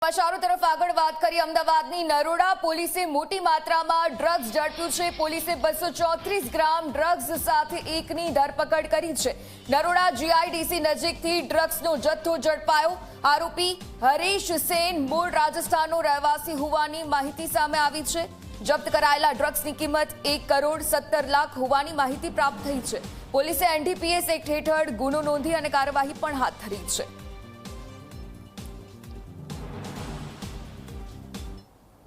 સમાચારો તરફ આગળ વાત કરીએ। અમદાવાદની નરોડા પોલીસે મોટી માત્રામાં ડ્રગ્સ ઝડપ્યું છે। પોલીસે 234 ગ્રામ ડ્રગ્સ સાથે એકની ધરપકડ કરી છે। નરોડા જીઆઈડીસી નજીકથી ડ્રગ્સનો જથ્થો ઝડપાયો। આરોપી હરીશ સેન મૂળ રાજસ્થાનનો રહેવાસી હોવાની માહિતી સામે આવી છે। જપ્ત કરાયેલા ડ્રગ્સની કિંમત 1,17 લાખ હોવાની માહિતી પ્રાપ્ત થઈ છે। પોલીસે એનડીપીએસ એક્ટ હેઠળ ગુનો નોંધી અને કાર્યવાહી પણ હાથ ધરી છે।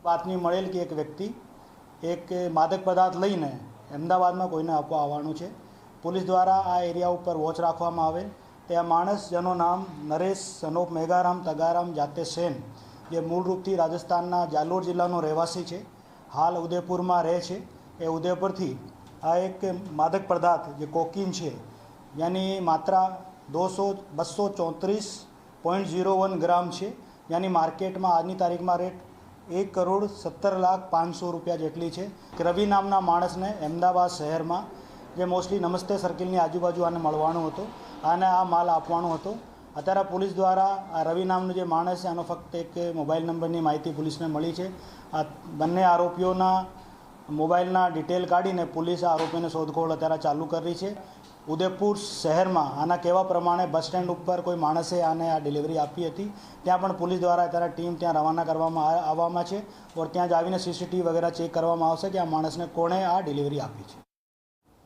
बातमी મળેલ કે એક વ્યક્તિ એક માદક પદાર્થ લઈને અમદાવાદમાં કોઈને આપવા આવવાનું છે। પોલીસ દ્વારા આ એરિયા ઉપર વોચ રાખવામાં આવે। તે આ માણસ જેનું નામ નરેશ સનોપ મેઘારામ તગારામ જાતે સેન, જે મૂળ રૂપથી રાજસ્થાનના જાલોર જિલ્લાનો રહેવાસી છે, હાલ ઉદયપુરમાં રહે છે। એ ઉદયપુરથી આ એક માદક પદાર્થ જે કોકીન છે, જેની માત્રા 234.01 ગ્રામ છે, જેની માર્કેટમાં આજની તારીખમાં રેટ 1,17,500,000 રૂપિયા જેટલી છે। રવિ નામના માણસને અમદાવાદ શહેરમાં, જે મોસ્ટલી નમસ્તે સર્કલની આજુબાજુ આને મળવાનું હતો, આને આ માલ આપવાનો હતો। અત્યારે પોલીસ દ્વારા આ રવિ નામનો જે માણસ છે, આનો ફક્ત એક મોબાઈલ નંબરની માહિતી પોલીસને મળી છે। આ બંને આરોપીઓના મોબાઈલના ડિટેલ કાઢીને પોલીસે આરોપીને શોધખોળ અત્યારે ચાલુ કરી છે। ઉદયપુર શહેરમાં આના કહેવા પ્રમાણે બસ સ્ટેન્ડ ઉપર કોઈ માણસે આને આ ડિલિવરી આપી હતી। ત્યાં પણ પોલીસ દ્વારા અત્યારે ટીમ ત્યાં રવાના કરવામાં આવવામાં છે, ઓર ત્યાં જ આવીને સીસીટીવી વગેરે ચેક કરવામાં આવશે કે આ માણસને કોણે આ ડિલિવરી આપી છે।